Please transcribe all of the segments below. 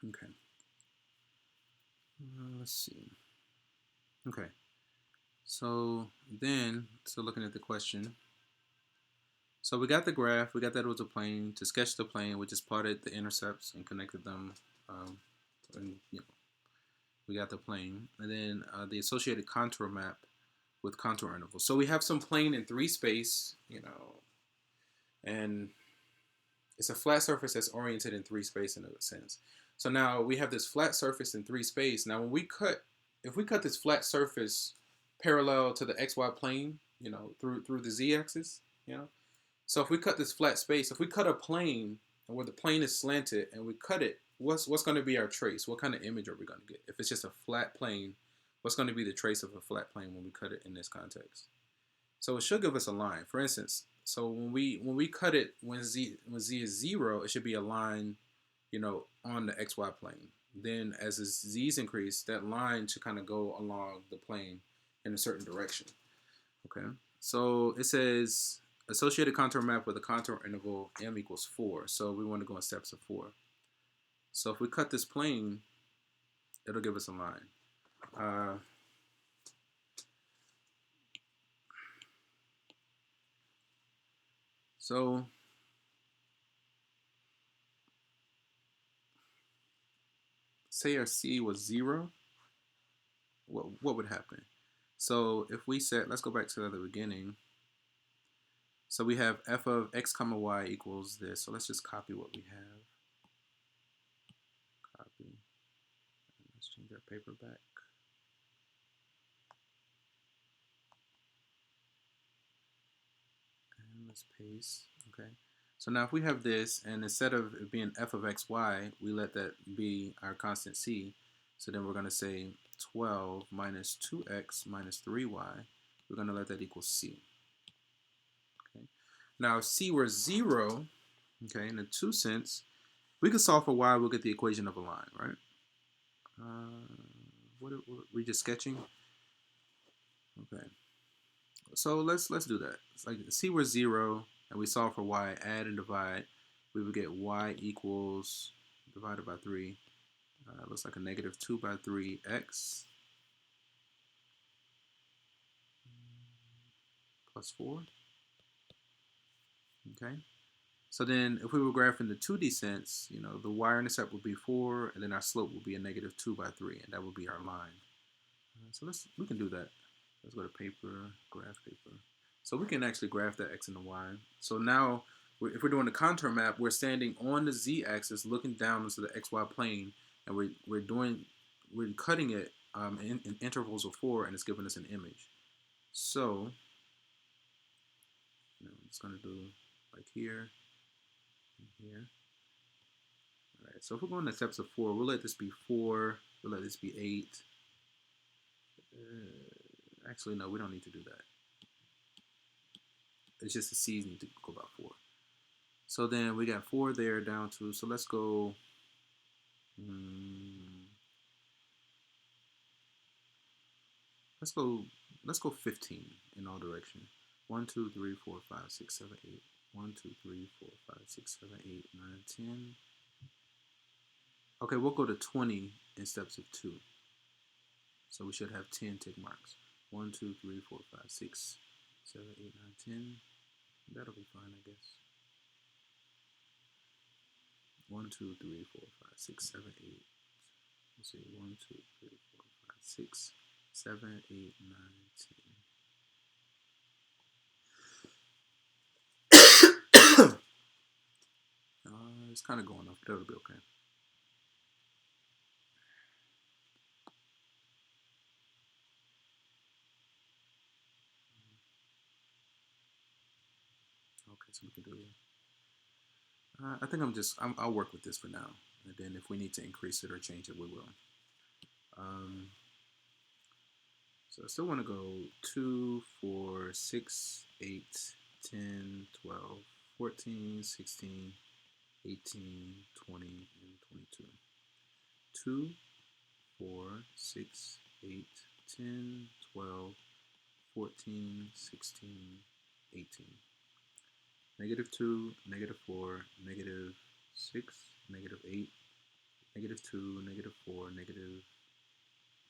Okay. Let's see. Okay. So looking at the question. So we got the graph. We got that it was a plane. To sketch the plane, we just plotted the intercepts and connected them. And we got the plane, and then the associated contour map with contour intervals. So we have some plane in 3 space, and it's a flat surface that's oriented in 3 space in a sense. So now we have this flat surface in 3 space. Now if we cut this flat surface parallel to the XY plane, through the Z axis, so if we cut this flat space, if we cut a plane and where the plane is slanted and we cut it, what's going to be our trace? What kind of image are we going to get? If it's just a flat plane, what's going to be the trace of a flat plane when we cut it in this context? So it should give us a line. For instance, so when we cut it when z is 0, it should be a line, on the xy plane. Then as the z's increase, that line should kind of go along the plane in a certain direction. Okay. So it says associated contour map with a contour interval m equals 4. So we want to go in steps of 4. So if we cut this plane, it'll give us a line. So say our C was 0, what would happen? So if we set, let's go back to the beginning. So we have f of x comma y equals this. So let's just copy what we have. Copy. Let's change our paper back. And let's paste. Okay. So now if we have this, and instead of it being f of x, y, we let that be our constant c. So then we're going to say 12 minus 2x minus 3y. We're going to let that equal c. Okay. Now if c were 0, okay, in a 2 sense, we could solve for y, we'll get the equation of a line, right? What we just sketching? Okay. So let's do that. It's like c were 0, and we solve for y, add and divide. We would get y equals divided by 3. Looks like a negative 2 by 3x plus 4. Okay. So then if we were graphing the 2D sense, the y-intercept would be 4, and then our slope would be a negative 2 by 3, and that would be our line. So we can do that. Let's go to paper, graph paper. So we can actually graph that x and the y. So now, if we're doing the contour map, we're standing on the z-axis, looking down into the xy plane, and we're cutting it in intervals of 4, and it's giving us an image. So I'm just going to do like here and here. All right. So if we're going to steps of 4, we'll let this be 4. We'll let this be 8. Actually, no, we don't need to do that. It's just the c's need to go about 4. So then we got 4 there down to, so let's go, let's go 15 in all directions. 1, 2, 3, 4, 5, 6, 7, 8. 1, 2, 3, 4, 5, 6, 7, 8, 9, 10. Okay, we'll go to 20 in steps of 2. So we should have 10 tick marks. 1, 2, 3, 4, 5, 6, 7, 8, 9, 10. That'll be fine, I guess. 1, 2, 3, 4, 5, 6, 7, 8. Let's see, 1, 2, 3, 4, 5, 6, 7, 8, 9, 10. It's kind of going off, but that'll be okay. Okay, so we can do it. I think I'll work with this for now, and then if we need to increase it or change it, we will. So I still want to go 2, 4, 6, 8, 10, 12, 14, 16, 18, 20, and 22. 2, 4, 6, 8, 10, 12, 14, 16, 18. -2, -4, -6, -8, -2, -4,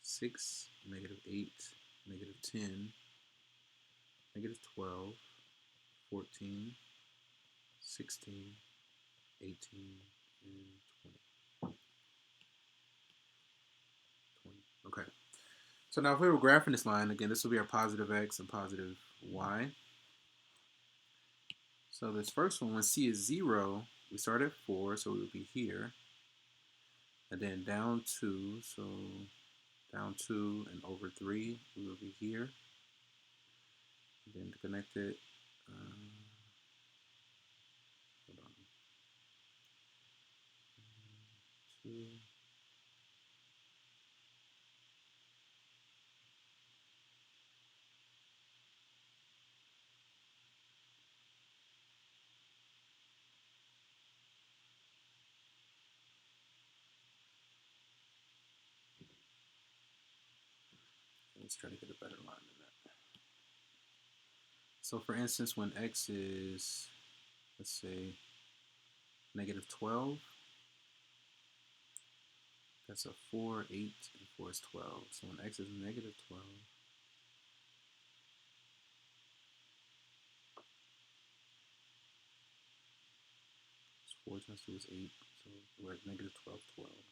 -6, -8, -10, -12, 14, 16, 18, and 20. Okay. So now if we were graphing this line, again, this will be our positive x and positive y. So this first one, when c is 0, we start at 4, so we would be here. And then down 2, so down 2 and over 3, we will be here. And then to connect it, hold on. 2. Let's try to get a better line than that. So for instance, when x is, let's say, -12, that's a 4, 8, and 4 is 12. So when x is -12, so 4 times 2 is 8, so we're at -12, 12.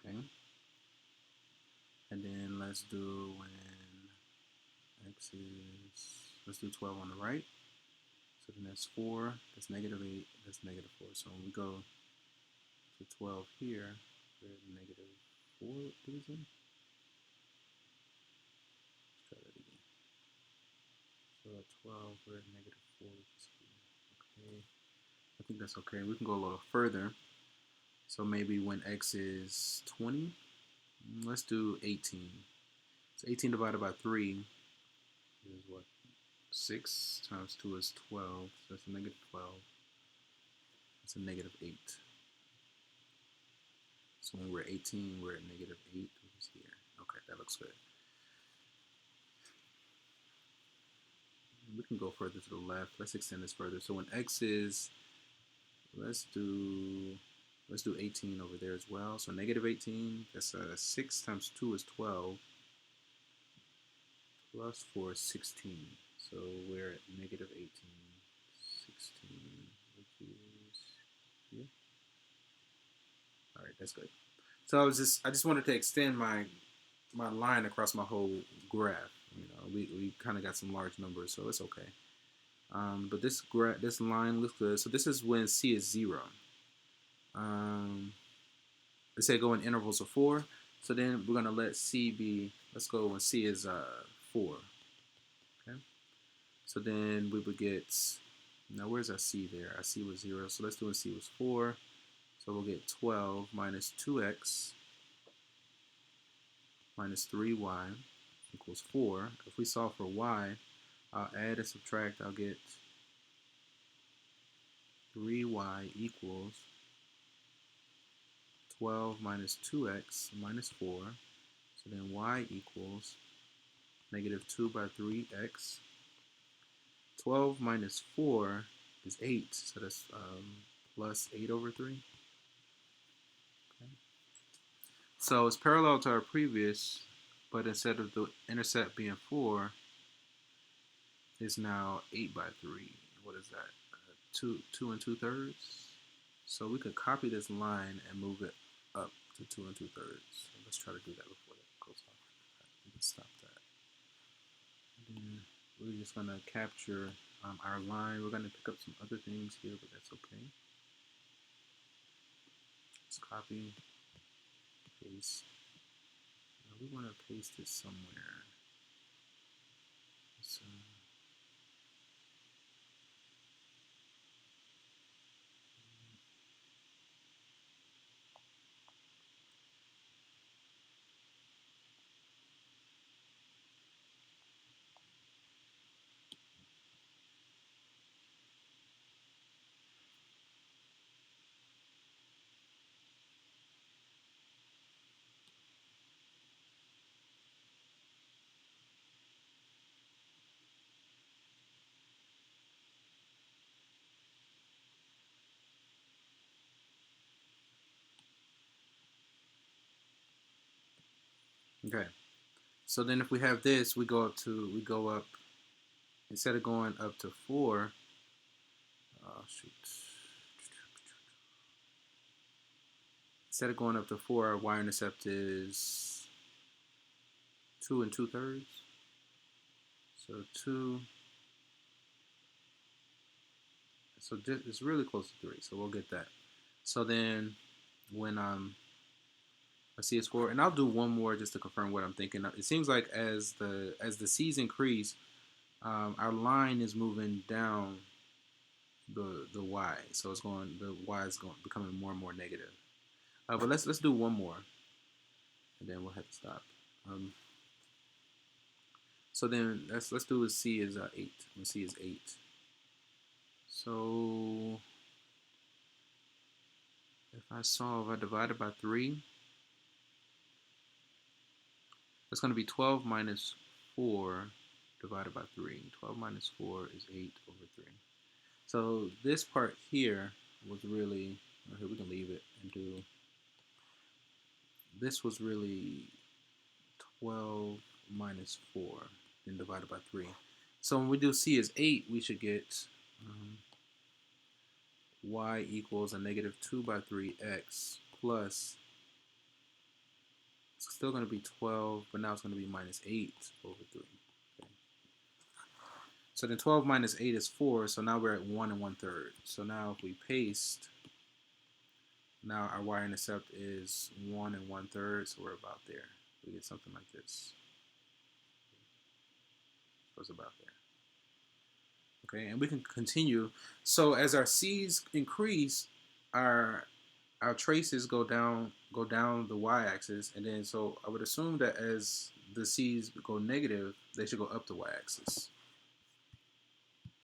Okay. And then let's do when x is, let's do 12 on the right. So then that's 4, that's -8, that's -4. So when we go to 12 here, we're at -4 division. Let's try that again. So at 12, we're at -4, which is here. Okay. I think that's okay. We can go a little further. So maybe when x is 20, let's do 18. So 18 divided by 3 is what? 6 times 2 is 12. So that's a -12. It's a -8. So when we're 18, we're at -8, which is here. Okay, that looks good. We can go further to the left. Let's extend this further. So when x is, let's do 18 over there as well. So -18, that's 6 times 2 is 12, plus 4 is 16. So we're at -18, 16, which is here. All right, that's good. So I just wanted to extend my line across my whole graph. You know, we kind of got some large numbers, so it's okay. But this line looks good. So this is when c is 0. Let's say go in intervals of 4. So then we're gonna let c be. Let's go when c is 4. Okay. So then we would get. Now where's our c there? Our c was 0. So let's do when c was 4. So we'll get 12 minus 2x minus 3y equals 4. If we solve for y, I'll add and subtract. I'll get 3y equals 12 minus 2x minus 4. So then y equals -2 by 3x. 12 minus 4 is 8. So that's plus 8 over 3. Okay. So it's parallel to our previous, but instead of the intercept being 4, it's now 8 by 3. What is that? 2 2 2/3. So we could copy this line and move it up to 2 2/3. So let's try to do that before that goes off. We can stop that. And then we're just going to capture our line. We're going to pick up some other things here, but that's okay. Let's copy, paste. Now we want to paste it somewhere. So Okay. So then if we have this, we go up, instead of going up to 4, oh shoot. Instead of going up to 4, our y-intercept is 2 2/3. So 2. So it's really close to 3. So we'll get that. So then when I see a score, and I'll do one more just to confirm what I'm thinking. It seems like as the C's increase, our line is moving down the y. So the y is becoming more and more negative. But let's do one more, and then we'll have to stop. So then let's do a C is 8. When C is 8. So if I divide it by 3, that's going to be 12 minus 4 divided by 3. 12 minus 4 is 8 over 3. So this part here was really, here we can leave it and do, this was really 12 minus 4 and divided by 3. So when we do C is 8, we should get y equals a negative 2 by 3x plus, it's still going to be 12, but now it's going to be minus 8 over 3. Okay. So then 12 minus 8 is 4, so now we're at 1 1/3. So now if we paste, now our y-intercept is 1 1/3, so we're about there. We get something like this. So it's about there. Okay, and we can continue. So as our C's increase, our traces go down the y-axis, and then so I would assume that as the C's go negative, they should go up the y-axis.